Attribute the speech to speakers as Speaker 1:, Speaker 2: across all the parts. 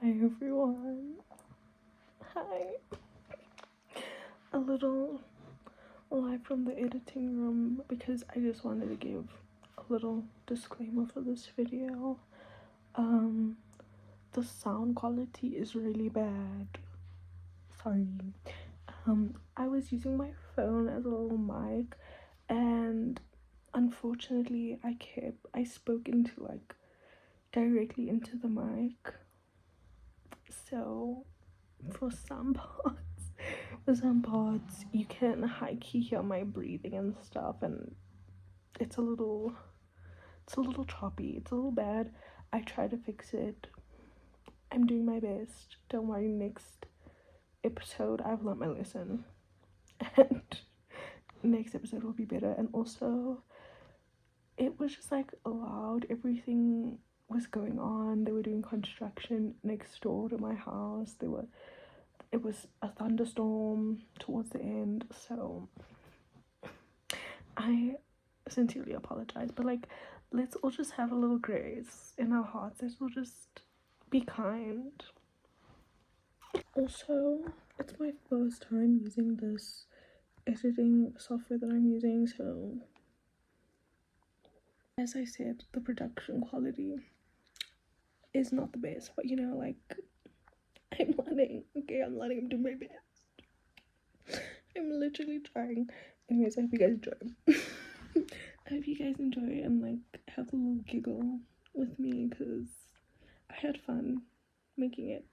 Speaker 1: Hi everyone. Hi. A little live from the editing room because I just wanted to give a little disclaimer for this video. The sound quality is really bad. Sorry. I was using my phone as a little mic, and unfortunately I spoke into directly into the mic. So for some parts you can high-key hear my breathing and stuff, and it's a little choppy, it's a little bad. I try to fix it. I'm doing my best. Don't worry, next episode I've learned my lesson and next episode will be better. And also, it was just like loud, everything was going on. They were doing construction next door to my house. It was a thunderstorm towards the end, so I sincerely apologize. But let's all just have a little grace in our hearts. Let's all just be kind. Also, it's my first time using this editing software that I'm using, so as I said, the production quality is not the best, but I'm learning, I'm doing my best. I'm literally trying. Anyways, I hope you guys enjoy. I hope you guys enjoy and have a little giggle with me because I had fun making it.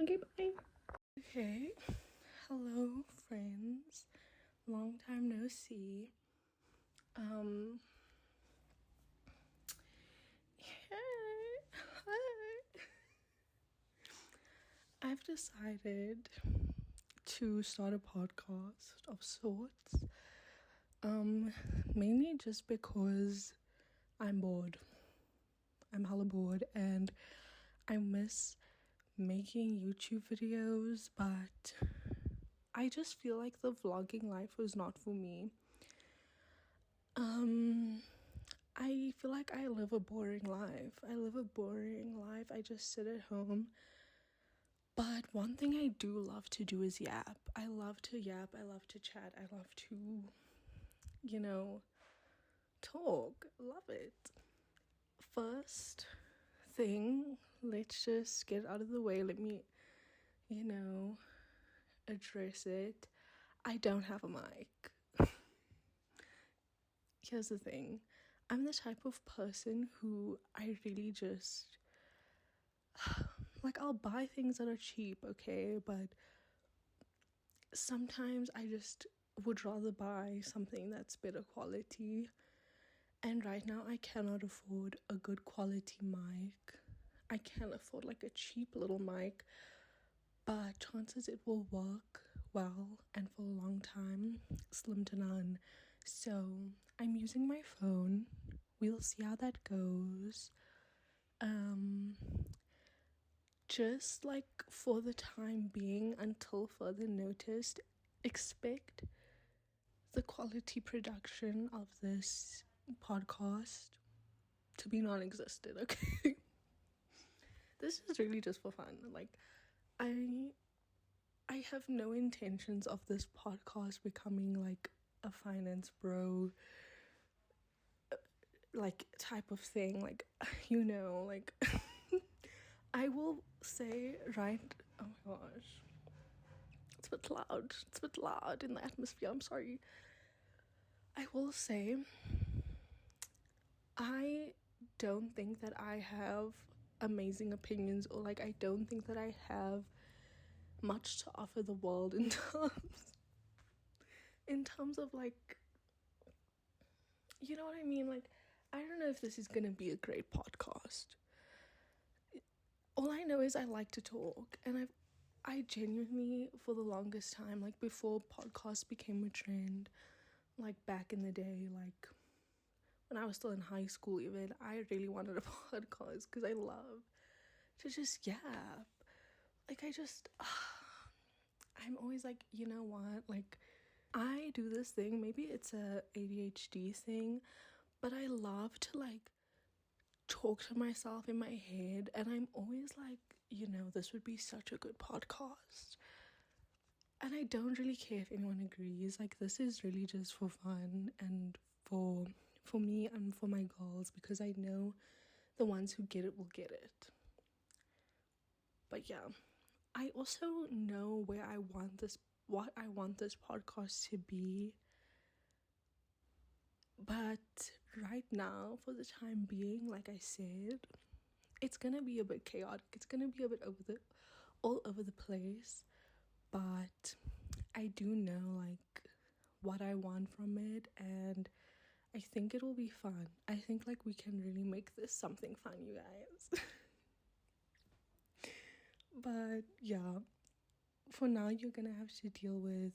Speaker 1: Okay, bye. Okay, hello friends. Long time no see. Hi. I've decided to start a podcast of sorts. Mainly just because I'm bored. I'm hella bored and I miss making YouTube videos, but I just feel like the vlogging life was not for me. I feel like I live a boring life. I just sit at home. But one thing I do love to do is yap. I love to yap, I love to chat, I love to, talk. Love it. First thing, let's just get out of the way. Let me, address it. I don't have a mic. Here's the thing. I'm the type of person who I really just I'll buy things that are cheap, okay, but sometimes I just would rather buy something that's better quality. And right now I cannot afford a good quality mic. I can't afford a cheap little mic, but chances it will work well and for a long time, slim to none. So I'm using my phone. We'll see how that goes. Just for the time being, until further notice, expect the quality production of this podcast to be non-existent, okay? This is really just for fun. I have no intentions of this podcast becoming a finance bro type of thing, I will say, right? Oh my gosh, it's a bit loud in the atmosphere, I'm sorry. I will say, I don't think that I have amazing opinions, or I don't think that I have much to offer the world in terms of you know what I mean. I don't know if this is gonna be a great podcast. All I know is I like to talk, and I genuinely, for the longest time, before podcasts became a trend, back in the day, when I was still in high school even, I really wanted a podcast because I love to just yap. I'm always you know what, I do this thing, maybe it's a ADHD thing, but I love to talk to myself in my head, and I'm always this would be such a good podcast. And I don't really care if anyone agrees. Like, this is really just for fun and for me and for my girls, because I know the ones who get it will get it. But yeah, I also know what I want this podcast to be. But right now, for the time being, like I said, it's gonna be a bit chaotic. It's gonna be a bit all over the place. But I do know like what I want from it, and I think it will be fun. I think like we can really make this something fun, you guys. But yeah, for now you're gonna have to deal with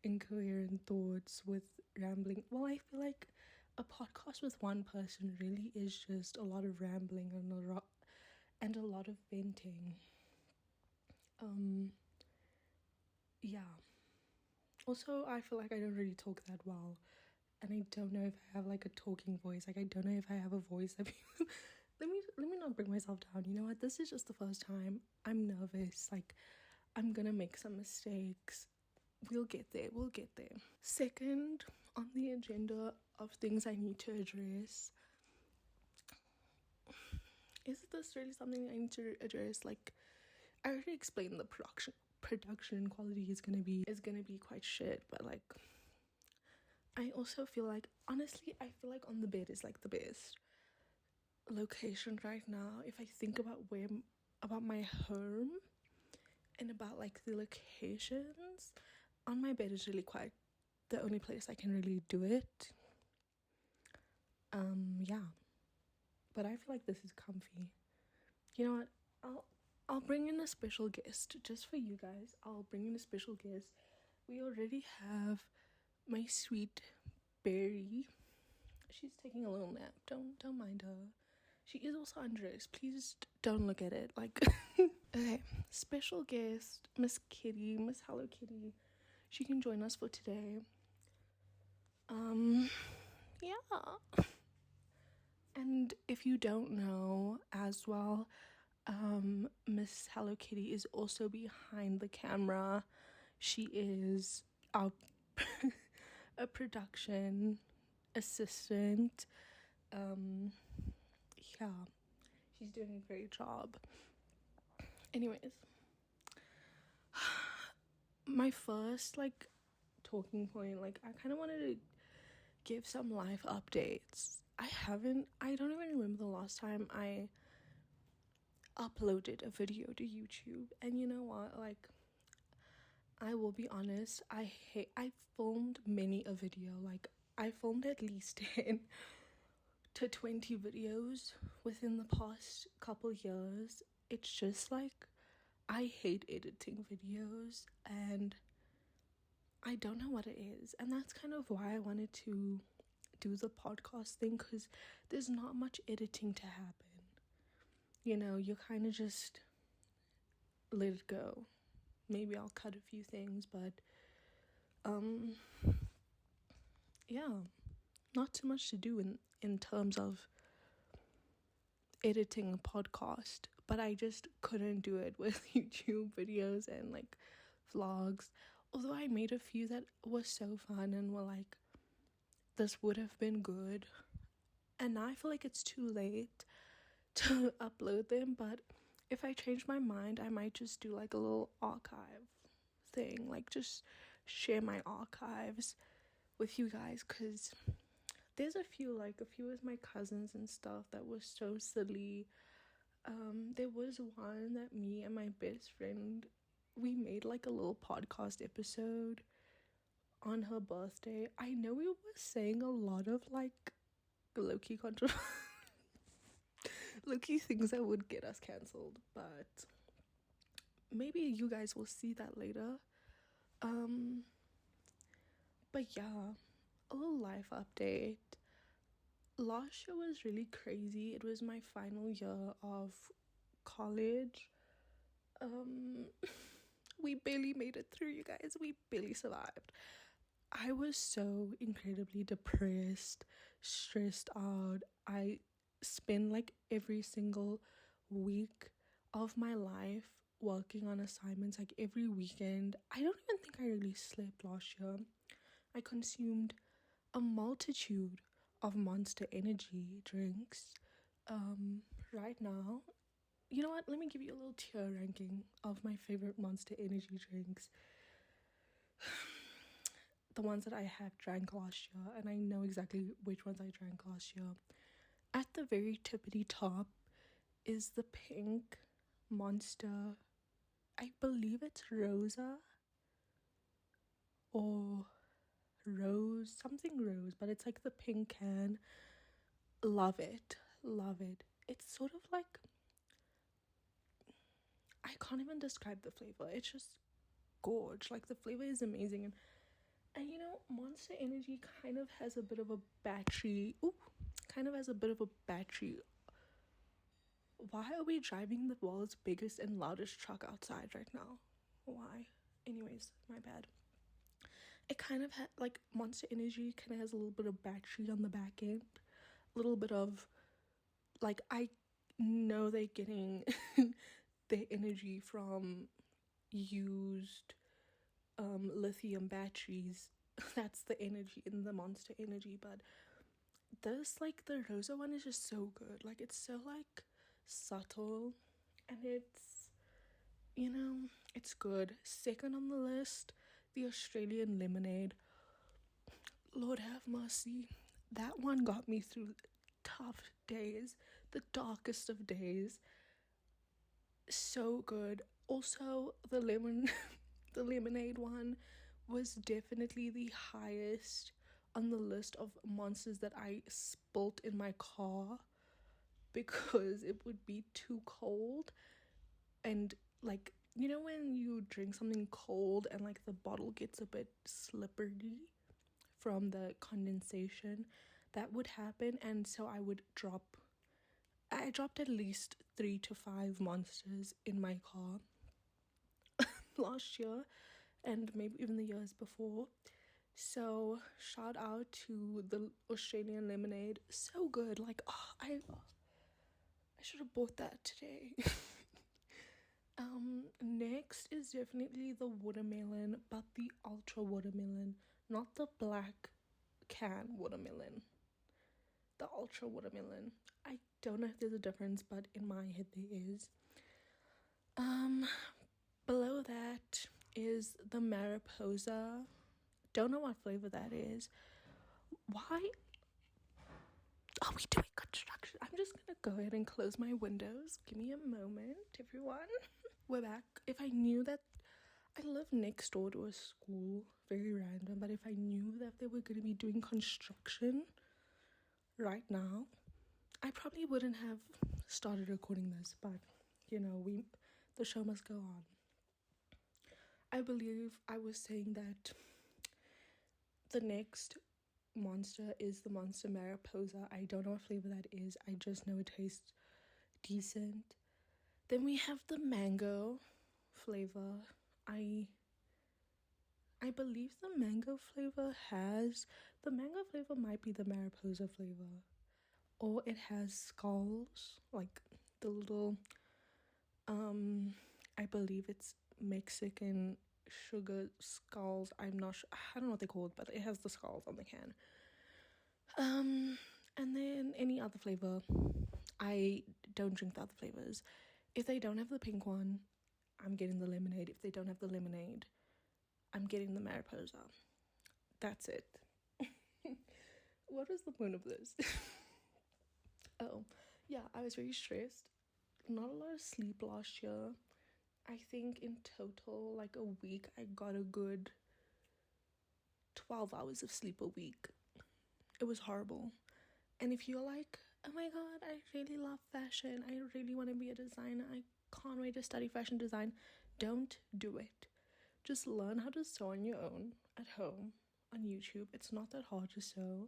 Speaker 1: incoherent thoughts, with rambling. Well, I feel like a podcast with one person really is just a lot of rambling and a lot of venting. Yeah. Also, I feel like I don't really talk that well, and I don't know if I have like a talking voice. Like, I don't know if I have a voice that people... let me not bring myself down. You know what? This is just the first time. I'm nervous. Like, I'm gonna make some mistakes. We'll get there. Second on the agenda of things I need to address. Is this really something I need to address? Like, I already explained the production quality is gonna be quite shit, but like, I also feel like, honestly, I feel like on the bed is like the best location right now. If I think about my home and about like the locations, on my bed is really quite the only place I can really do it. Yeah, but I feel like this is comfy. You know what, I'll bring in a special guest just for you guys. I'll bring in a special guest. We already have my sweet Berry. She's taking a little nap. Don't mind her. She is also undressed. Please don't look at it. Like, okay, special guest, Miss Hello Kitty. She can join us for today. Yeah. And if you don't know as well, Miss Hello Kitty is also behind the camera. She is a production assistant. Yeah, she's doing a great job. Anyways, my first like talking point, like, I kind of wanted to give some life updates. I don't even remember the last time I uploaded a video to YouTube. And you know what, like, I will be honest, I filmed many a video. Like, I filmed at least 10 to 20 videos within the past couple years. It's just like, I hate editing videos, and I don't know what it is. And that's kind of why I wanted to do the podcast thing, because there's not much editing to happen. You kind of just let it go. Maybe I'll cut a few things, but yeah, not too much to do in terms of editing a podcast. But I just couldn't do it with YouTube videos and like vlogs. Although I made a few that were so fun and were like, this would have been good. And now I feel like it's too late to upload them. But if I change my mind, I might just do like a little archive thing. Like, just share my archives with you guys. Because there's a few with my cousins and stuff that was so silly. There was one that me and my best friend, we made like a little podcast episode on her birthday. I know we were saying a lot of like low-key low-key things that would get us cancelled, but maybe you guys will see that later. But yeah, a little life update. Last year was really crazy. It was my final year of college. We barely made it through, you guys. We barely survived. I was so incredibly depressed, stressed out. I spent like every single week of my life working on assignments like every weekend. I don't even think I really slept last year. I consumed a multitude of Monster Energy drinks. Right now, you know what? Let me give you a little tier ranking of my favorite Monster Energy drinks. The ones that I have drank last year, and I know exactly which ones I drank last year. At the very tippity top is the pink Monster. I believe it's Rosa or Rose, something Rose, but it's like the pink can. Love it. Love it. It's sort of like, I can't even describe the flavor. It's just gorge. Like, the flavor is amazing. And you know, Monster Energy kind of has a bit of a battery. Why are we driving the world's biggest and loudest truck outside right now? Why? Anyways, my bad. It kind of like, Monster Energy kind of has a little bit of battery on the back end. A little bit of, like, I know they're getting their energy from used lithium batteries. That's the energy in the Monster Energy. But this, like, the Rosa one is just so good. Like, it's so, like, subtle, and it's, you know, it's good. Second on the list, the Australian lemonade. Lord have mercy, that one got me through tough days, the darkest of days. So good. Also, the lemonade one was definitely the highest on the list of monsters that I spilt in my car, because it would be too cold. And, like, you know when you drink something cold and, like, the bottle gets a bit slippery from the condensation, that would happen. And so I dropped at least 3 to 5 monsters in my car last year, and maybe even the years before. So shout out to the Australian lemonade. So good. Like, I should have bought that today. Next is definitely the watermelon, but the ultra watermelon, not the black can watermelon. The ultra watermelon. I don't know if there's a difference, but in my head there is. Below that is the Mariposa. Don't know what flavor that is. Why are we doing construction? I'm just gonna go ahead and close my windows. Give me a moment, everyone. We're back. If I knew that I live next door to a school, very random, but if I knew that they were gonna be doing construction right now, I probably wouldn't have started recording this, but you know, the show must go on. I believe I was saying that the next monster is the Monster Mariposa. I don't know what flavor that is. I just know it tastes decent. Then we have the mango flavor. I believe the mango flavor might be the Mariposa flavor. Or it has skulls, like the little, I believe it's Mexican sugar skulls. I'm not sure, I don't know what they're called, but it has the skulls on the can. And then any other flavor, I don't drink the other flavors. If they don't have the pink one, I'm getting the lemonade. If they don't have the lemonade, I'm getting the Mariposa. That's it. What is the point of this? Oh, yeah, I was very stressed. Not a lot of sleep last year. I think in total, like a week, I got a good 12 hours of sleep a week. It was horrible. And if you're like, oh my god, I really love fashion, I really want to be a designer, I can't wait to study fashion design, don't do it. Just learn how to sew on your own at home on YouTube. It's not that hard to sew.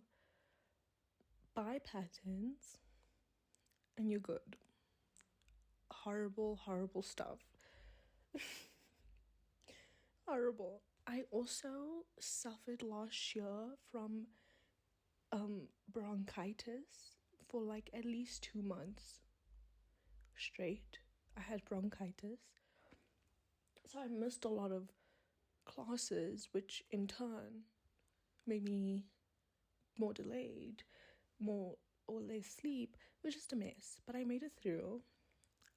Speaker 1: Buy patterns and you're good. Horrible stuff. Horrible. I also suffered last year from bronchitis for like at least 2 months straight. I had bronchitis. So I missed a lot of classes, which in turn made me more delayed, more or less sleep. It was just a mess. But I made it through.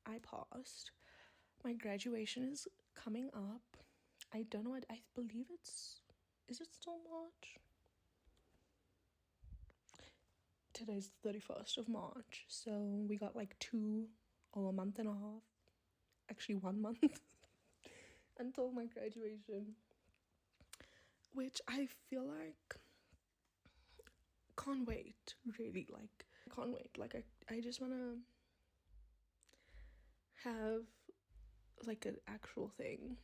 Speaker 1: I passed. My graduation is coming up. I don't know what, I believe is it still March? Today's the 31st of March, so we got like a month and a half, actually 1 month until my graduation, which I feel like can't wait, really, like, can't wait. Like, I just want to have, like, an actual thing,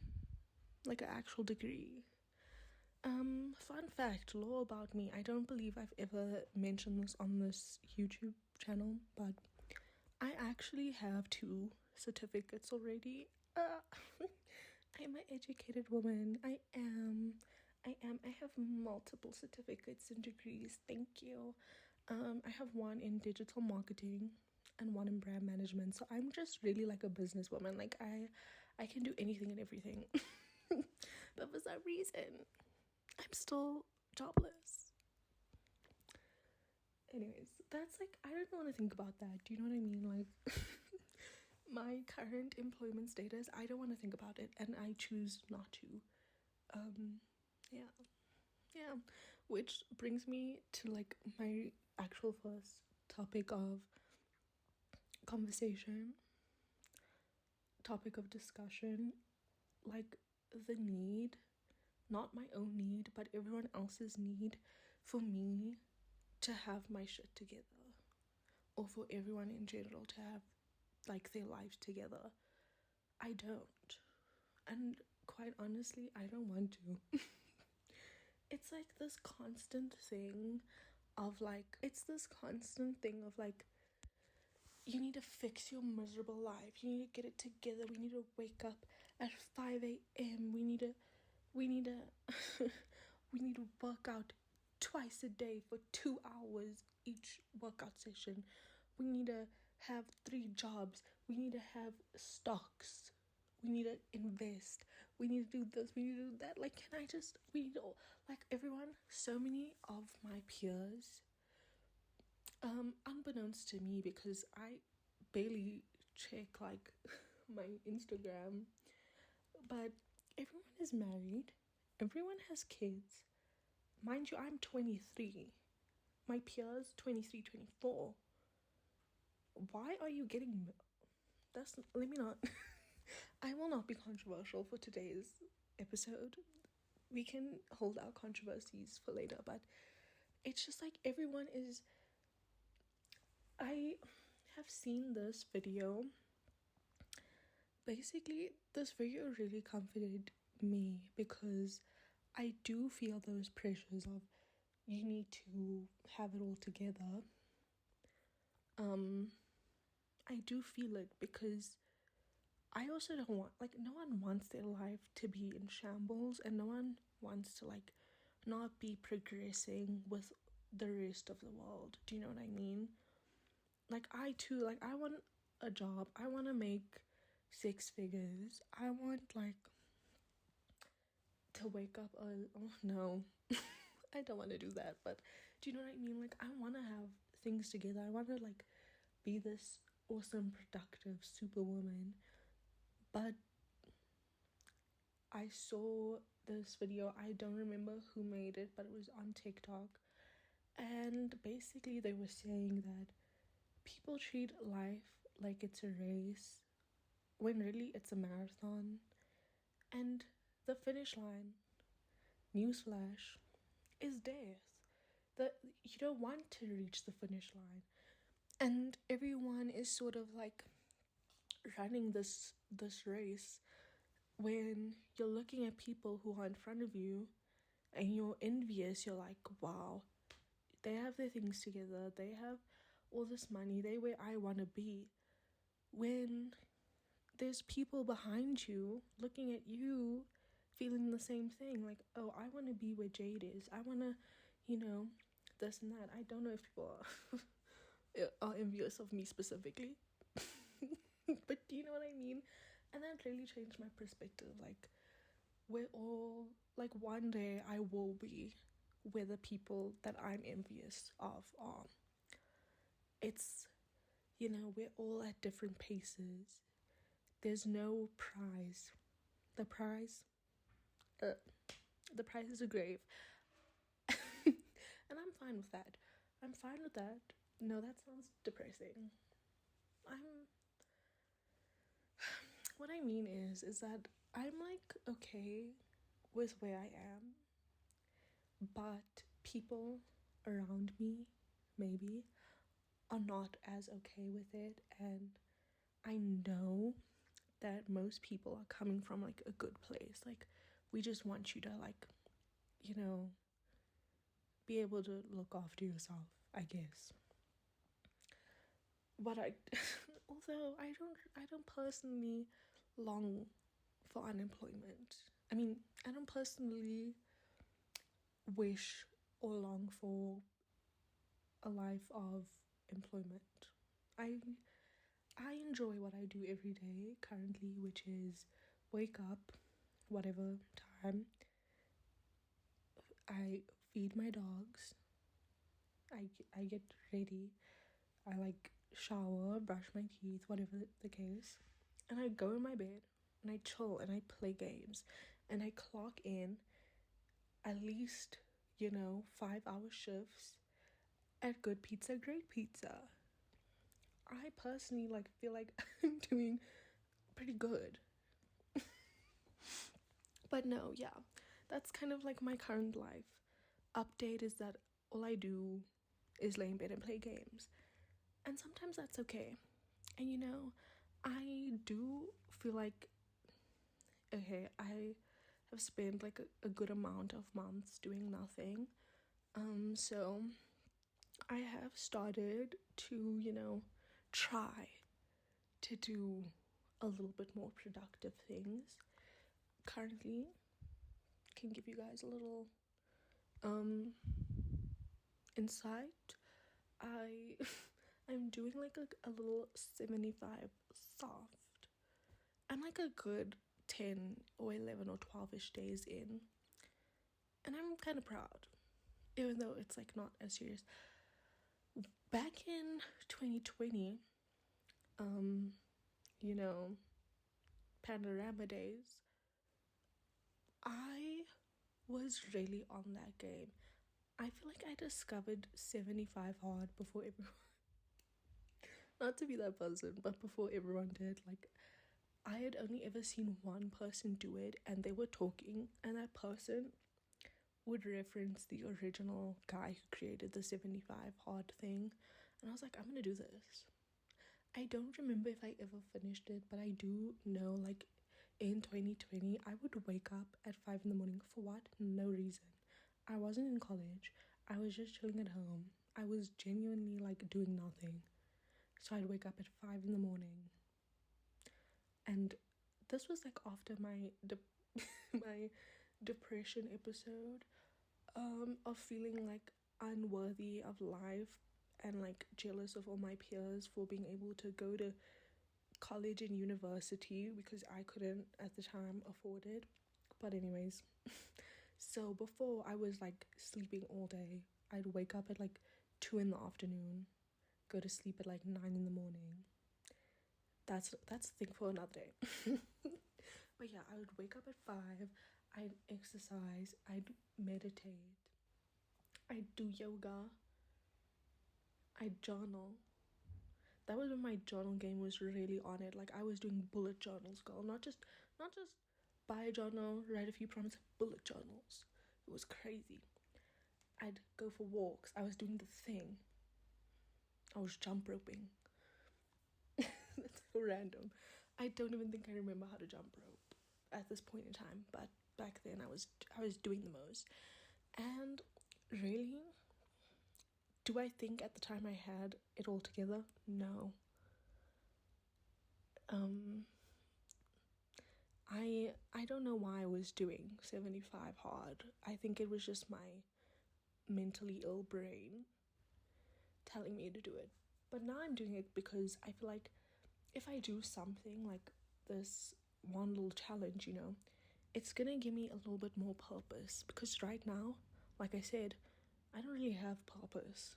Speaker 1: like, an actual degree. Fun fact, law about me, I don't believe I've ever mentioned this on this YouTube channel, but I actually have 2 certificates already. I'm an educated woman. I have multiple certificates and degrees. Thank you. I have one in digital marketing and one in brand management. So I'm just really like a businesswoman. Like I can do anything and everything. But for some reason, I'm still jobless. Anyways, that's like, I don't want to think about that. Do you know what I mean? Like, my current employment status, I don't want to think about it, and I choose not to. Yeah. Which brings me to like my actual first topic of conversation, topic of discussion, like the need, not my own need, but everyone else's need for me to have my shit together, or for everyone in general to have like their lives together. I don't, and quite honestly, I don't want to. It's like this constant thing of like, you need to fix your miserable life, you need to get it together, we need to wake up at 5 a.m, we need to we need to work out twice a day for 2 hours each workout session, we need to have 3 jobs, we need to have stocks, we need to invest, we need to do this, we need to do that. Like, we need to, like, everyone, so many of my peers, unbeknownst to me, because I barely check, like, my Instagram, but everyone is married, everyone has kids. Mind you, I'm 23. My peers, 23, 24. Why are you getting... Let me not... I will not be controversial for today's episode. We can hold our controversies for later, but it's just like everyone is... I have seen this video. Basically, this video really comforted me because I do feel those pressures of you need to have it all together. I do feel it because I also don't want, like, no one wants their life to be in shambles, and no one wants to, like, not be progressing with the rest of the world. Do you know what I mean? Like, I too, like, I want a job. I want to make 6 figures. I want, like, to wake up oh no. I don't want to do that, but do you know what I mean? Like, I want to have things together. I want to, like, be this awesome, productive superwoman. But I saw this video, I don't remember who made it, but it was on TikTok, and basically they were saying that people treat life like it's a race when really it's a marathon, and the finish line, newsflash, is death. That you don't want to reach the finish line, and everyone is sort of like running this race when you're looking at people who are in front of you and you're envious. You're like, wow, they have their things together, they have all this money, they where I want to be, when there's people behind you looking at you feeling the same thing, like, oh, I want to be where Jade is, I want to, this and that. I don't know if people are envious of me specifically. But do you know what I mean? And that really changed my perspective. Like, we're all, like, one day I will be where the people that I'm envious of are. It's, we're all at different paces. There's no prize. The prize? The prize is a grave. And I'm fine with that. I'm fine with that. No, that sounds depressing. What I mean is that I'm, like, okay with where I am, but people around me, maybe, are not as okay with it, and I know that most people are coming from, like, a good place. Like, we just want you to, like, be able to look after yourself, I guess. But although I don't personally long for unemployment. I mean, I don't personally wish or long for a life of employment. I enjoy what I do every day currently, which is wake up whatever time, I feed my dogs, I get ready, I, like, shower, brush my teeth, whatever the case, and I go in my bed and I chill and I play games and I clock in at least 5-hour shifts at Good Pizza, Great Pizza. I personally, like, feel like I'm doing pretty good. But no, yeah, that's kind of like my current life. Update is that all I do is lay in bed and play games. And sometimes that's okay. And I do feel like, okay, I have spent, like, a good amount of months doing nothing. So I have started to, try to do a little bit more productive things. Currently, can give you guys a little insight. I'm doing, like, a little 75 soft. I'm, like, a good 10 or 11 or 12ish days in, and I'm kind of proud, even though it's, like, not as serious. Back in 2020, panorama days, I was really on that game. I feel like I discovered 75 hard before everyone. Not to be that person, but before everyone did. Like, I had only ever seen one person do it, and they were talking, and that person would reference the original guy who created the 75 hard thing, and I was like, I'm gonna do this. I don't remember if I ever finished it, but I do know, like, in 2020, I would wake up at 5 in the morning. For what? No reason. I wasn't in college. I was just chilling at home. I was genuinely, like, doing nothing. So I'd wake up at 5 in the morning. And this was, like, after my my depression episode of feeling, like, unworthy of life and, like, jealous of all my peers for being able to go to college and university because I couldn't at the time afford it. But anyways, so before I was, like, sleeping all day. I'd wake up at, like, 2 in the afternoon, go to sleep at, like, 9 in the morning. That's a thing for another day. But yeah, I would wake up at 5, I'd exercise, I'd meditate, I'd do yoga, I'd journal. That was when my journal game was really on it. Like, I was doing bullet journals, girl. Not just buy a journal, write a few prompts, bullet journals. It was crazy. I'd go for walks. I was doing the thing. I was jump roping. That's so random. I don't even think I remember how to jump rope at this point in time, but back then I was doing the most. And really, do I think at the time I had it all together? No. I don't know why I was doing 75 hard. I think it was just my mentally ill brain telling me to do it. But now I'm doing it because I feel like if I do something like this one little challenge, you know, it's gonna give me a little bit more purpose, because right now, like I said, I don't really have purpose.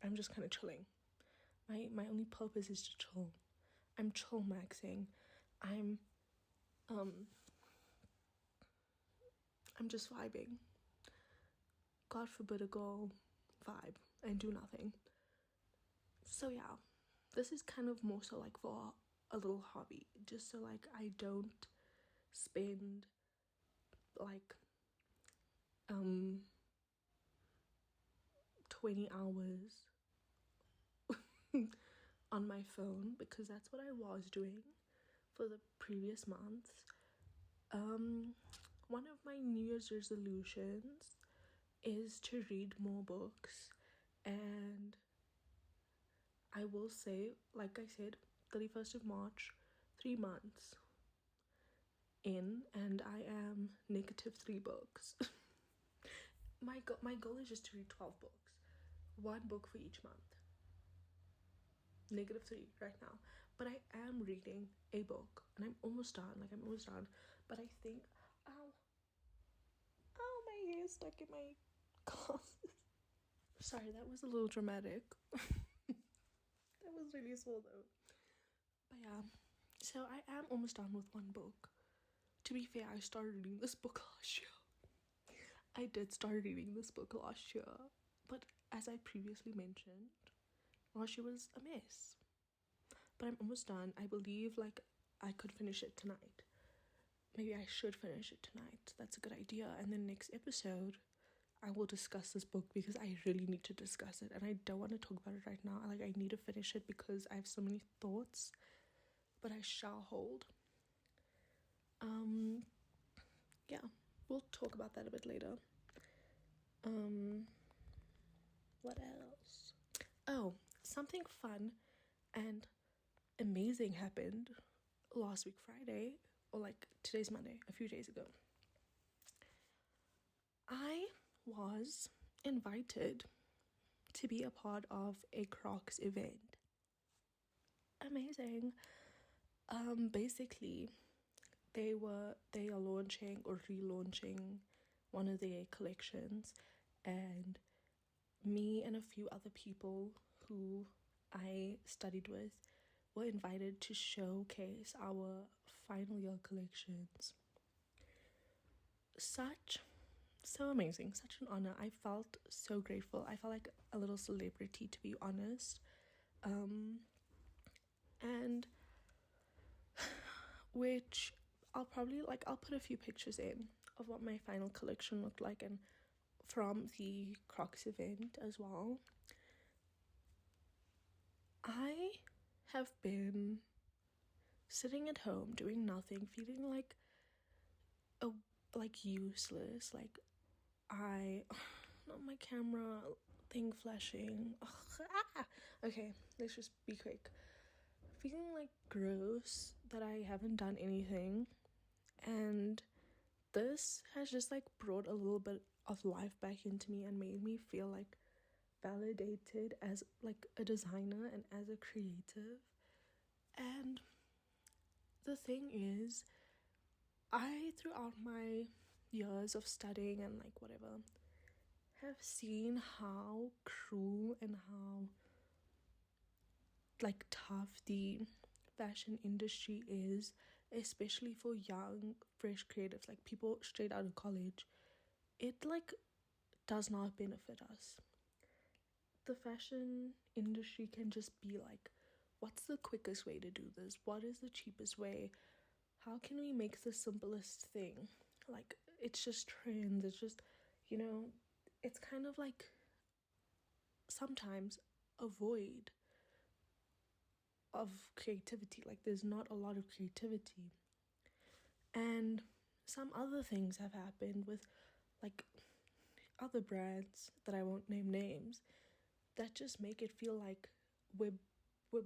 Speaker 1: I'm just kind of chilling. My only purpose is to chill. I'm chill maxing. Um I'm just vibing. God forbid a girl vibe and do nothing. So yeah, this is kind of more so like for a little hobby, just so like I don't spend like 20 hours on my phone, because that's what I was doing for the previous months. One of my New Year's resolutions is to read more books, and I will say, like I said, 31st of March, 3 months in, and I am negative 3 books. My goal is just to read 12 books, 1 book for each month. Negative 3 right now, but I am reading a book, and I'm almost done. But I think, ow, my hair is stuck in my glasses. Sorry, that was a little dramatic. That was really small though. But yeah, so I am almost done with 1 book. To be fair, I started reading this book last year. I did start reading this book last year, but as I previously mentioned, last year was a mess. But I'm almost done. I believe like I could finish it tonight. Maybe I should finish it tonight. That's a good idea. And then next episode, I will discuss this book, because I really need to discuss it, and I don't want to talk about it right now. Like, I need to finish it because I have so many thoughts, but I shall hold. Yeah, we'll talk about that a bit later. What else? Oh, something fun and amazing happened last week Friday, or like today's Monday, a few days ago. I was invited to be a part of a Crocs event. Amazing. Basically, they are launching or relaunching one of their collections, and me and a few other people who I studied with were invited to showcase our final year collections. So amazing, such an honor. I felt so grateful. I felt like a little celebrity, to be honest. And which I'll put a few pictures in of what my final collection looked like, and from the Crocs event as well. I have been sitting at home doing nothing, feeling like useless. Like, not my camera thing flashing. Okay, let's just be quick. Feeling like gross that I haven't done anything, and this has just like brought a little bit of life back into me and made me feel like validated as like a designer and as a creative. And the thing is, I, throughout my years of studying and like whatever, have seen how cruel and how like tough the fashion industry is, especially for young fresh creatives, like people straight out of college. It like does not benefit us. The fashion industry can just be like, what's the quickest way to do this? What is the cheapest way? How can we make the simplest thing? Like, it's just trends. It's just, you know, it's kind of like sometimes a void of creativity. Like, there's not a lot of creativity. And some other things have happened with like other brands that I won't name names, that just make it feel like we're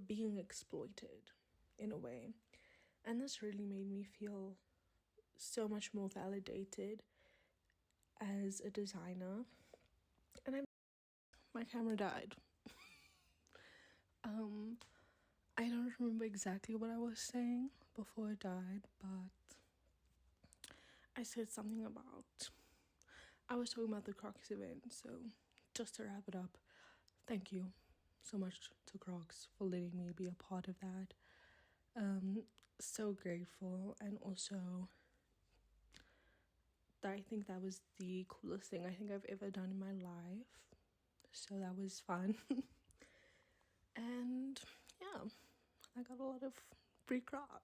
Speaker 1: being exploited in a way. And this really made me feel so much more validated as a designer. And my camera died. I don't remember exactly what I was saying before I died, but I said something about, I was talking about the Crocs event. So just to wrap it up, thank you so much to Crocs for letting me be a part of that. So grateful, and also I think that was the coolest thing I think I've ever done in my life. So that was fun. And yeah, I got a lot of free Crocs.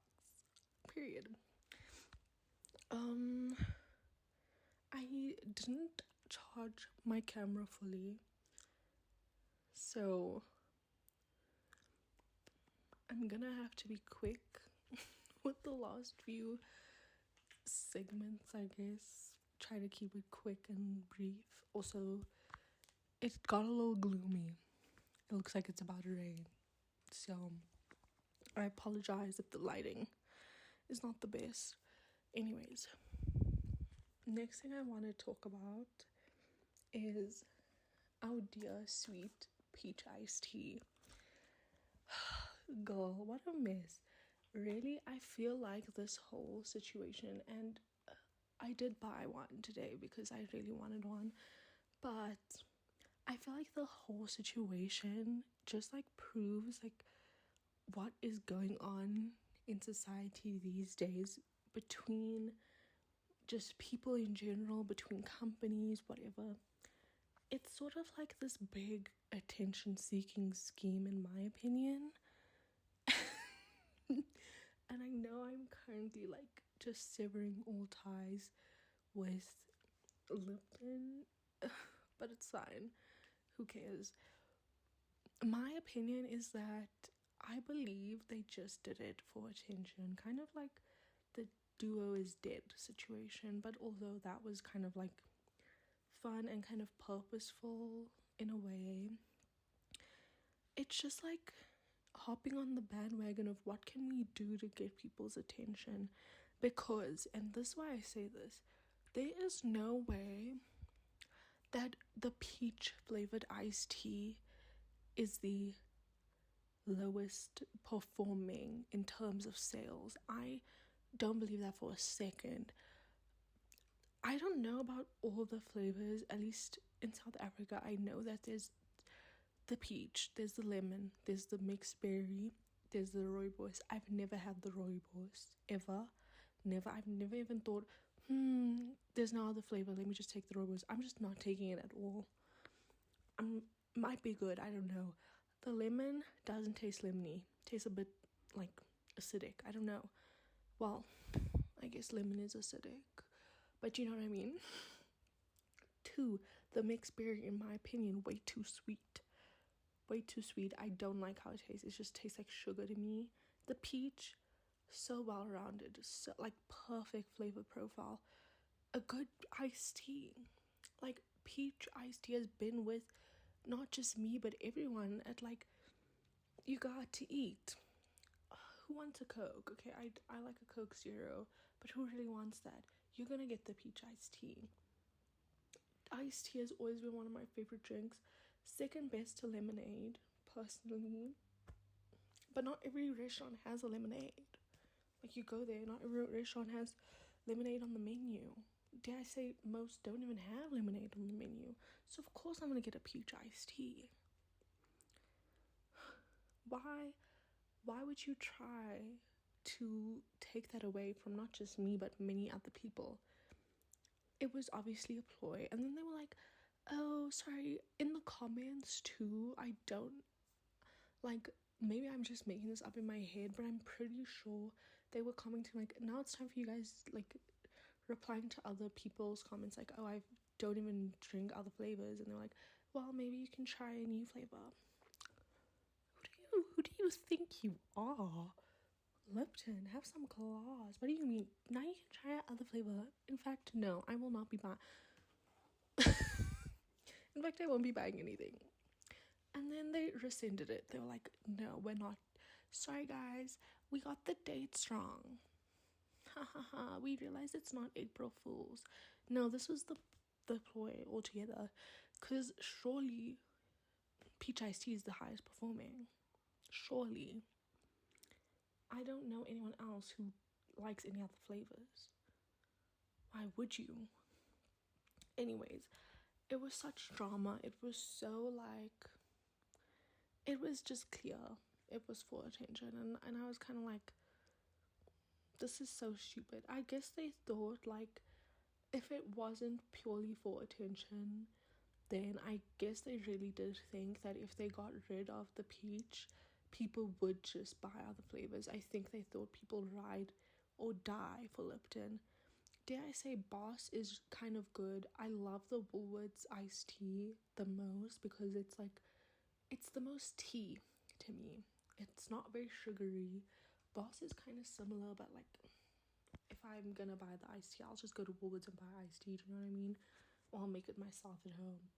Speaker 1: Period. I didn't charge my camera fully, so I'm gonna have to be quick with the last few segments, I guess. Try to keep it quick and brief. Also, it got a little gloomy. It looks like it's about to rain. So, I apologize if the lighting is not the best. Anyways, next thing I want to talk about is our dear sweet peach iced tea. Girl, what a mess. Really, I feel like this whole situation, and I did buy one today because I really wanted one, but I feel like the whole situation just like proves like what is going on in society these days, between just people in general, between companies, whatever. It's sort of like this big attention seeking scheme, in my opinion. And I know I'm currently like just severing all ties with Lipton, but it's fine. Who cares? My opinion is that I believe they just did it for attention, kind of like the duo is dead situation, but although that was kind of like fun and kind of purposeful in a way, it's just like hopping on the bandwagon of what can we do to get people's attention. Because, and this is why I say this, there is no way that the peach flavored iced tea is the lowest performing in terms of sales. I don't believe that for a second. I don't know about all the flavors. At least in South Africa, I know that there's the peach, there's the lemon, there's the mixed berry, there's the rooibos. I've never had the rooibos, ever. Never. I've never even thought, there's no other flavor, let me just take the rooibos. I'm just not taking it at all. Might be good, I don't know. The lemon doesn't taste lemony. Tastes a bit like acidic. I don't know. Well, I guess lemon is acidic, but you know what I mean. 2, the mixed berry, in my opinion, way too sweet. Way too sweet. I don't like how it tastes. It just tastes like sugar to me. The peach, so well rounded, so like perfect flavor profile. A good iced tea, like peach iced tea has been with not just me but everyone at like, you got to eat. Who wants a Coke? Okay, I like a Coke Zero, but who really wants that? You're gonna get the peach iced tea. Iced tea has always been one of my favorite drinks. Second best to lemonade, personally. But not every restaurant has a lemonade. Like, you go there, not every restaurant has lemonade on the menu. Dare I say, most don't even have lemonade on the menu. So of course I'm gonna get a peach iced tea. Why would you try to take that away from not just me but many other people? It was obviously a ploy. And then they were like, oh, sorry, in the comments too, I don't, like, maybe I'm just making this up in my head, but I'm pretty sure they were commenting like, now it's time for you guys, like, replying to other people's comments like, oh, I don't even drink other flavors, and they're like, well, maybe you can try a new flavor. Who do you think you are? Lipton, have some claws. What do you mean? Now you can try other flavor. In fact, no, I will not be buying. In fact, I won't be buying anything. And then they rescinded it. They were like, no, we're not. Sorry, guys. We got the dates wrong. Ha ha ha. We realized it's not April Fool's. No, this was the ploy altogether. Because surely peach iced tea is the highest performing. Surely. I don't know anyone else who likes any other flavors. Why would you? Anyways, it was such drama. It was so like, it was just clear. It was for attention. And I was kind of like, this is so stupid. I guess they thought like, if it wasn't purely for attention, then I guess they really did think that if they got rid of the peach, people would just buy other flavors. I think they thought people ride or die for Lipton. Dare I say Boss is kind of good. I love the Woolworths iced tea the most because it's like, it's the most tea to me. It's not very sugary. Boss is kind of similar, but like, if I'm gonna buy the iced tea, I'll just go to Woolworths and buy iced tea, do you know what I mean? Or I'll make it myself at home.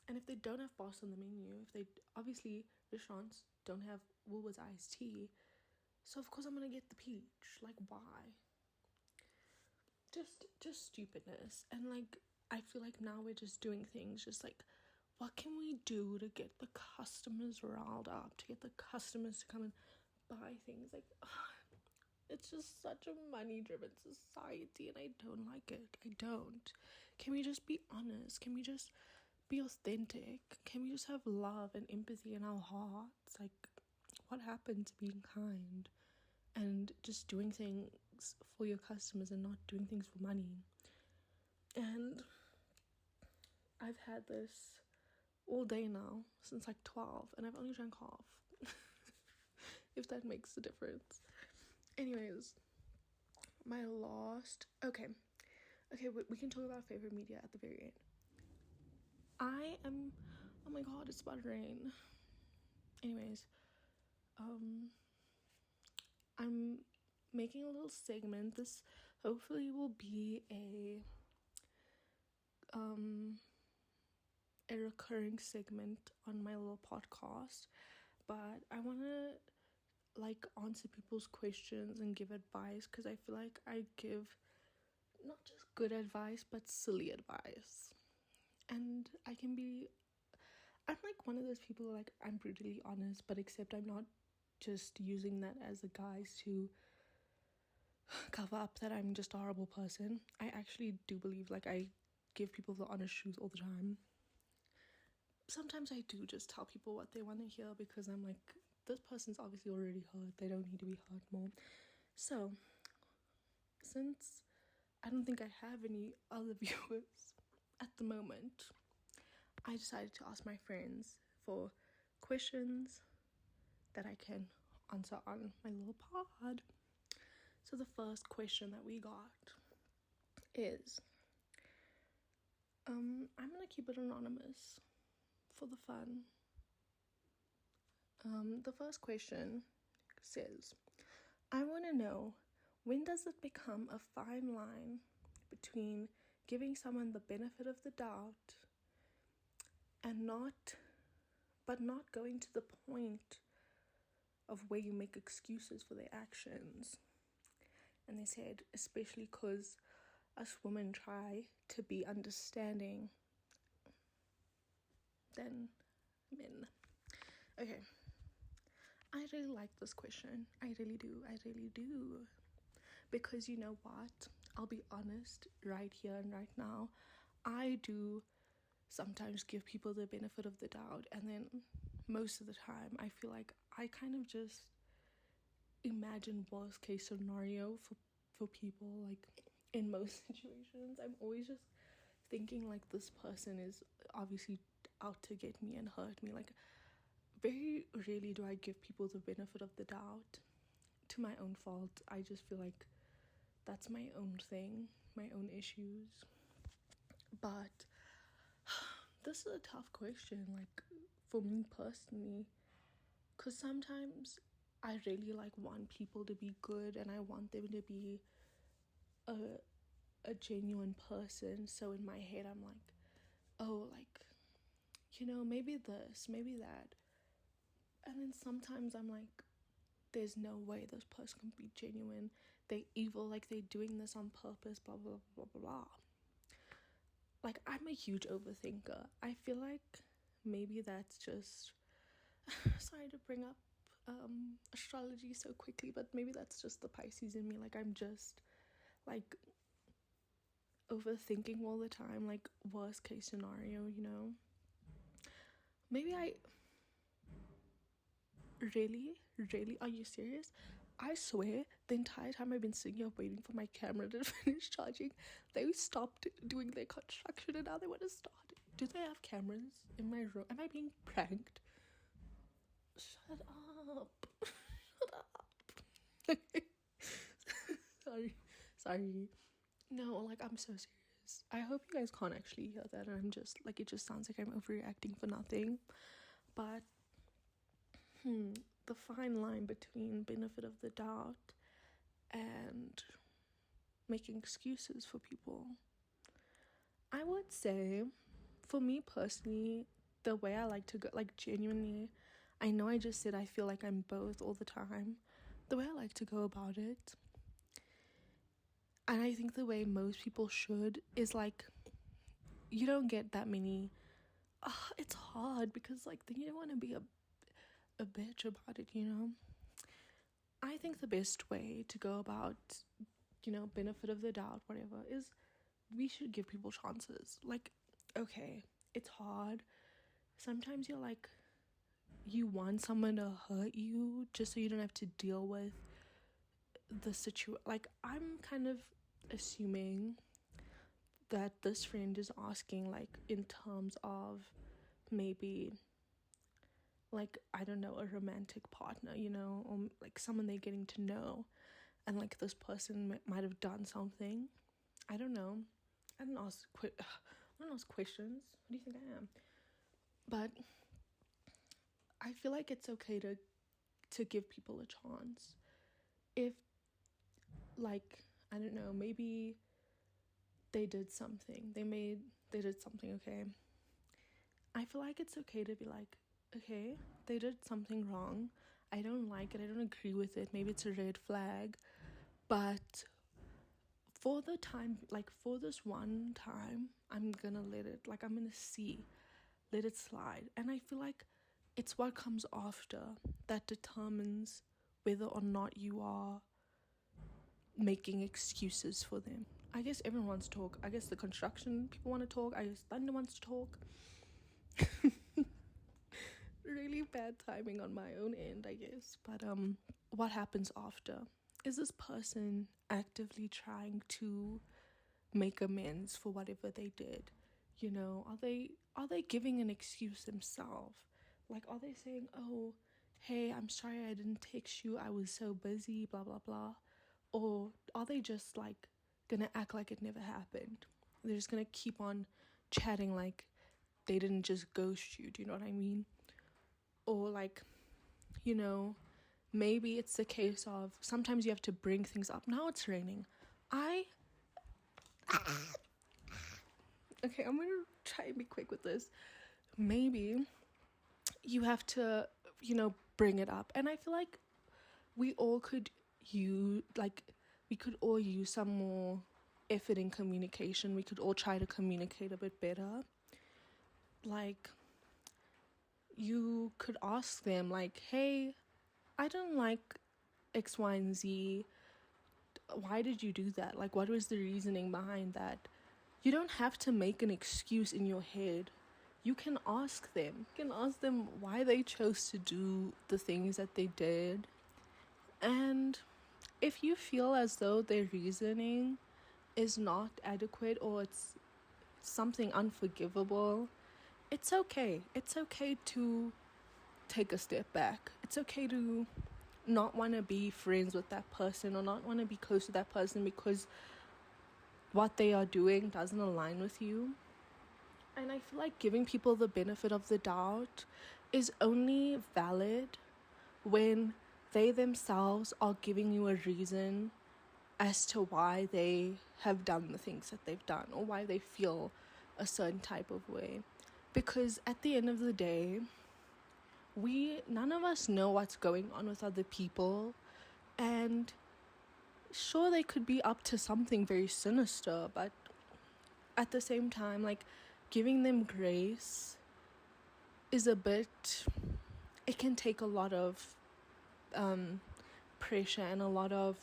Speaker 1: And if they don't have Boss on the menu, if they, obviously, restaurants don't have Woolworths iced tea, so of course I'm gonna get the peach. Like, why? Just stupidness. And like, I feel like now we're just doing things just like, what can we do to get the customers riled up, to get the customers to come and buy things? Like, it's just such a money-driven society, and I don't like it. I don't. Can we just be honest? Can we just be authentic? Can we just have love and empathy in our hearts? Like, what happened to being kind and just doing things for your customers and not doing things for money? And I've had this all day now, since like 12, and I've only drank half. If that makes a difference. Anyways, my last... Okay, we can talk about favorite media at the very end. I am... Oh my god, it's about to rain. Anyways, I'm making a little segment. This hopefully will be a recurring segment on my little podcast, but I want to like answer people's questions and give advice, because I feel like I give not just good advice but silly advice. And I'm like one of those people, like, I'm brutally honest, but except I'm not just using that as a guise to cover up that I'm just a horrible person. I actually do believe, like, I give people the honest truth all the time. Sometimes I do just tell people what they want to hear, because I'm like, this person's obviously already hurt. They don't need to be hurt more. So, since I don't think I have any other viewers at the moment, I decided to ask my friends for questions that I can answer on my little pod. So the first question that we got is, I'm gonna keep it anonymous for the fun. The first question says, I want to know, when does it become a fine line between giving someone the benefit of the doubt and not going to the point of where you make excuses for their actions? And they said, especially because us women try to be understanding than men. Okay. I really like this question. I really do. Because you know what? I'll be honest, right here and right now, I do sometimes give people the benefit of the doubt, and then most of the time I feel like I kind of just imagine worst case scenario for people. Like, in most situations, I'm always just thinking like, this person is obviously out to get me and hurt me. Like, very rarely do I give people the benefit of the doubt to my own fault. I just feel like that's my own thing, my own issues. But this is a tough question, like, for me personally, because sometimes I really like want people to be good, and I want them to be a genuine person. So in my head I'm like, oh, like, you know, maybe this, maybe that. And then sometimes I'm like, there's no way this person can be genuine. They're evil, like they're doing this on purpose, blah, blah, blah, blah, blah. Like, I'm a huge overthinker. I feel like maybe that's just, sorry to bring up astrology so quickly, but maybe that's just the Pisces in me. Like, I'm just like overthinking all the time, like worst case scenario, you know. Maybe I really, are you serious? I swear the entire time I've been sitting here waiting for my camera to finish charging, they stopped doing their construction and now they want to start. Do they have cameras in my room? Am I being pranked? Shut up. Shut up. Sorry. No, like, I'm so serious. I hope you guys can't actually hear that, and I'm just like, it just sounds like I'm overreacting for nothing. But the fine line between benefit of the doubt and making excuses for people. I would say, for me personally, the way I like to go, like, genuinely, I know I just said I feel like I'm both all the time. The way I like to go about it, and I think the way most people should, is like, you don't get that many. It's hard because, like, then you don't want to be a bitch about it, you know. I think the best way to go about, you know, benefit of the doubt, whatever, is we should give people chances. Like, okay, it's hard. Sometimes you're like, you want someone to hurt you just so you don't have to deal with the situation. Like, I'm kind of assuming that this friend is asking, like, in terms of maybe, like, I don't know, a romantic partner, you know, or like someone they're getting to know, and like this person might have done something. I don't know. I don't ask questions. What do you think I am? But I feel like it's okay to give people a chance. If, like, I don't know, maybe they did something. They did something, okay? I feel like it's okay to be like, okay, they did something wrong. I don't like it. I don't agree with it. Maybe it's a red flag. But for the time, like, for this one time, I'm gonna let it, like, I'm gonna let it slide. And I feel like it's what comes after that determines whether or not you are making excuses for them. I guess everyone wants to talk. I guess the construction people want to talk. I guess Thunder wants to talk. Really bad timing on my own end, I guess. But what happens after? Is this person actively trying to make amends for whatever they did? You know, are they giving an excuse themselves? Like, are they saying, oh, hey, I'm sorry I didn't text you, I was so busy, blah blah blah? Or are they just, like, gonna act like it never happened? They're just gonna keep on chatting like they didn't just ghost you, do you know what I mean? Or, like, you know, maybe it's the case of sometimes you have to bring things up. Now it's raining. Okay, I'm gonna try and be quick with this. Maybe you have to, you know, bring it up. And I feel like we could all use some more effort in communication. We could all try to communicate a bit better. Like, you could ask them, like, hey, I don't like X, Y, and Z. Why did you do that? Like, what was the reasoning behind that? You don't have to make an excuse in your head. You can ask them. You can ask them why they chose to do the things that they did. And if you feel as though their reasoning is not adequate or it's something unforgivable, it's okay. It's okay to take a step back. It's okay to not want to be friends with that person or not want to be close to that person because what they are doing doesn't align with you. And I feel like giving people the benefit of the doubt is only valid when they themselves are giving you a reason as to why they have done the things that they've done or why they feel a certain type of way. Because at the end of the day, none of us know what's going on with other people, and sure, they could be up to something very sinister, but at the same time, like, giving them grace is it can take a lot of pressure and a lot of,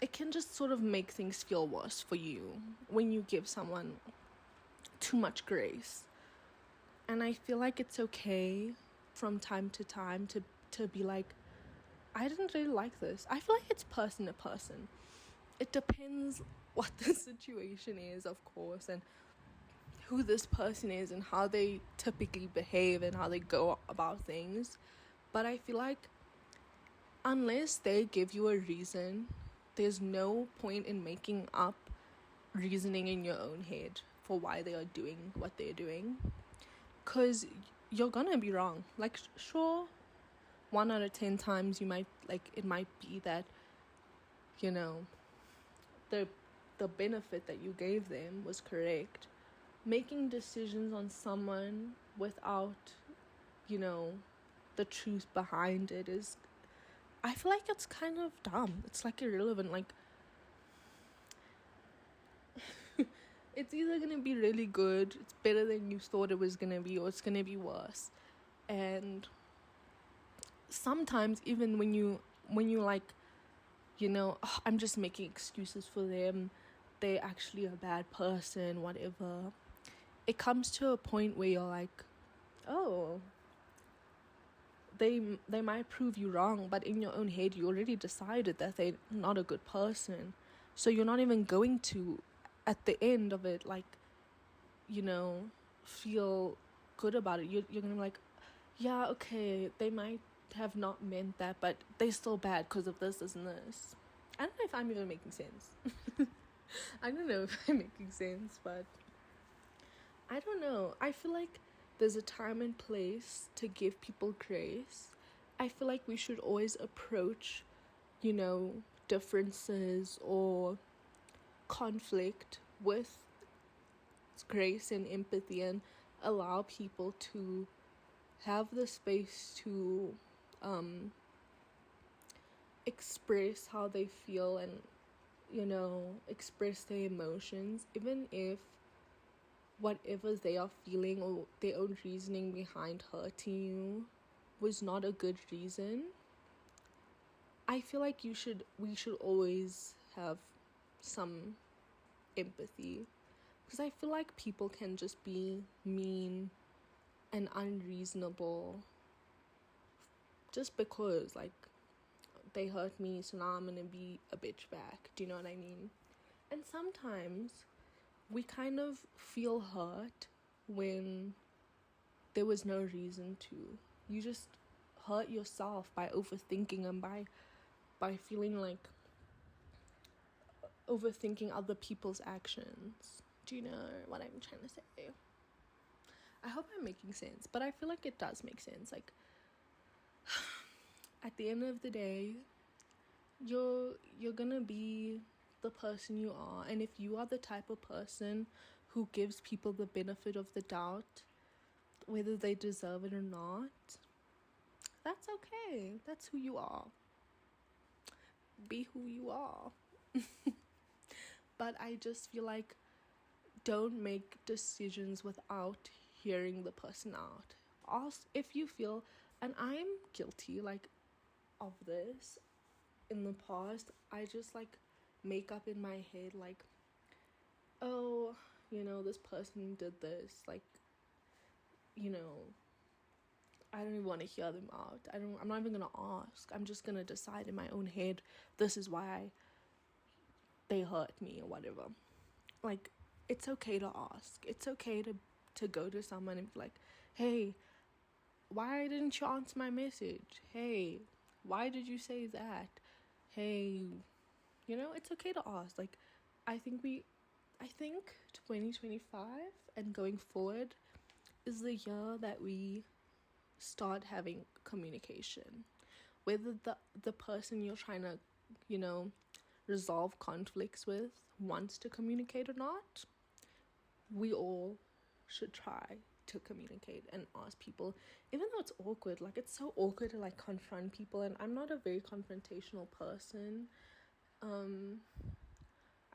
Speaker 1: it can just sort of make things feel worse for you when you give someone too much grace. And I feel like it's okay from time to time to be like, I didn't really like this. I feel like it's person to person. It depends what the situation is, of course, and who this person is and how they typically behave and how they go about things. But I feel like unless they give you a reason, there's no point in making up reasoning in your own head for why they are doing what they're doing, because you're gonna be wrong. Like, sure, 1 out of 10 times you might, like, it might be that, you know, the benefit that you gave them was correct. Making decisions on someone without, you know, the truth behind it is, I feel like it's kind of dumb. It's like irrelevant. Like, it's either gonna be really good, it's better than you thought it was gonna be, or it's gonna be worse. And sometimes even when you like, you know, oh, I'm just making excuses for them, they're actually a bad person, whatever, it comes to a point where you're like, oh, they might prove you wrong, but in your own head you already decided that they're not a good person. So you're not even going to, at the end of it, like, you know, feel good about it. You're gonna be like, yeah, okay, they might have not meant that, but they're still bad because of this and this. I don't know if I'm even making sense. I don't know if I'm making sense, but I don't know. I feel like there's a time and place to give people grace. I feel like we should always approach, you know, differences or conflict with grace and empathy, and allow people to have the space to express how they feel and, you know, express their emotions, even if whatever they are feeling or their own reasoning behind hurting you was not a good reason. I feel like we should always have some empathy, because I feel like people can just be mean and unreasonable just because, like, they hurt me, so now I'm gonna be a bitch back. Do you know what I mean? And sometimes we kind of feel hurt when there was no reason to. You just hurt yourself by overthinking and by feeling like overthinking other people's actions. Do you know what I'm trying to say? I hope I'm making sense, but I feel like it does make sense. Like, at the end of the day, you're gonna be the person you are, and if you are the type of person who gives people the benefit of the doubt, whether they deserve it or not, that's okay. That's who you are. Be who you are. But I just feel like, don't make decisions without hearing the person out. Ask if you feel, and I'm guilty, like, of this in the past. I just, like, make up in my head, like, oh, you know, this person did this, like, you know, I don't even want to hear them out. I'm not even gonna ask. I'm just gonna decide in my own head, this is why they hurt me or whatever. Like, it's okay to ask. It's okay to go to someone and be like, hey, why didn't you answer my message? Hey, why did you say that? Hey, you know, it's okay to ask. Like, I think 2025 and going forward is the year that we start having communication. Whether the person you're trying to, you know, resolve conflicts with wants to communicate or not, we all should try to communicate and ask people, even though it's awkward. Like, it's so awkward to, like, confront people, and I'm not a very confrontational person.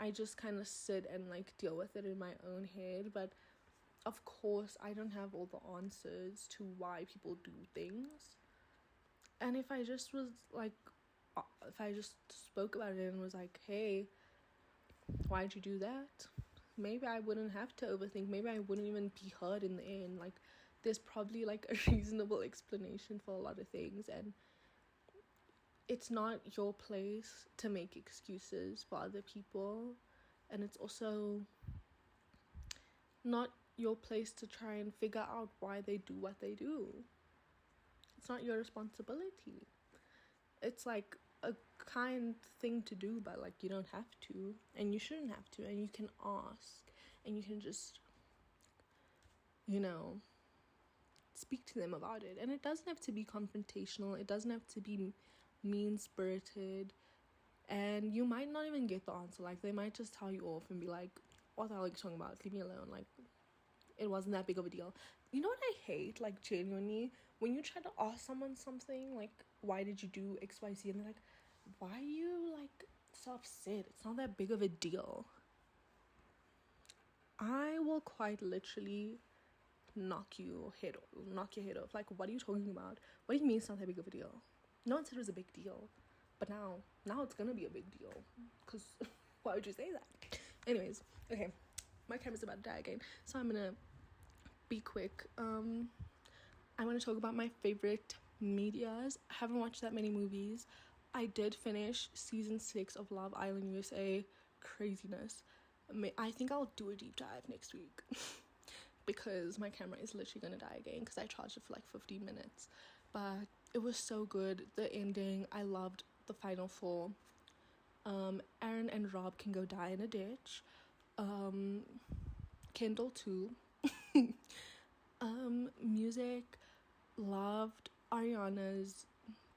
Speaker 1: I just kind of sit and, like, deal with it in my own head, but of course I don't have all the answers to why people do things. And if I just was like, if I just spoke about it and was like, hey, why'd you do that? Maybe I wouldn't have to overthink. Maybe I wouldn't even be hurt in the end. Like, there's probably like a reasonable explanation for a lot of things, and it's not your place to make excuses for other people, and it's also not your place to try and figure out why they do what they do. It's not your responsibility. It's like a kind thing to do, but like you don't have to, and you shouldn't have to, and you can ask, and you can just, you know, speak to them about it. And it doesn't have to be confrontational, it doesn't have to be mean-spirited, and you might not even get the answer. Like, they might just tell you off and be like, what the hell are you talking about, leave me alone, like, it wasn't that big of a deal. You know what I hate, like, genuinely, when you try to ask someone something, like, why did you do XYZ, and they're like, why are you, like, so upset? It's not that big of a deal. I will quite literally knock your head off. Like, what are you talking about? What do you mean it's not that big of a deal? No one said it was a big deal, but now it's gonna be a big deal, because why would you say that? Anyways, okay, my camera's about to die again, so I'm gonna be quick. I want to talk about my favorite medias. I haven't watched that many movies. I did finish season 6 of Love Island USA. Craziness. I think I'll do a deep dive next week because my camera is literally gonna die again because I charged it for like 15 minutes. But it was so good. The ending, I loved the final four. Aaron and Rob can go die in a ditch. Kendall too. Music, loved Ariana's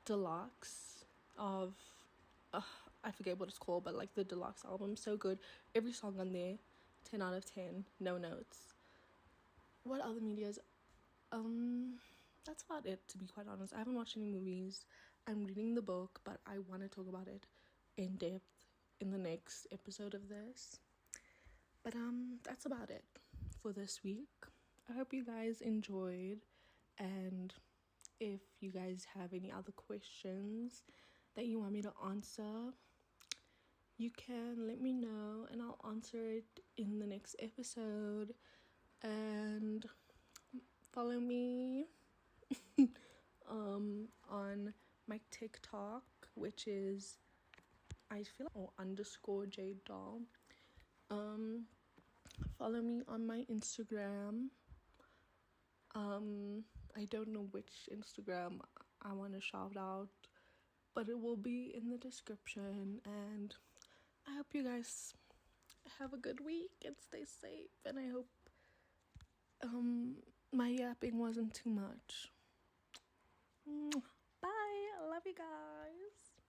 Speaker 1: deluxe of I forget what it's called, but like the deluxe album, so good. Every song on there, 10 out of 10, no notes. What other medias? That's about it, to be quite honest. I haven't watched any movies. I'm reading the book, but I want to talk about it in depth in the next episode of this. But that's about it for this week. I hope you guys enjoyed, and if you guys have any other questions that you want me to answer, you can let me know and I'll answer it in the next episode. And follow me on my TikTok, which is _underscore Jade Doll. Follow me on my Instagram. I don't know which Instagram I want to shout out, but it will be in the description. And I hope you guys have a good week and stay safe, and I hope my yapping wasn't too much. Bye. I love you guys.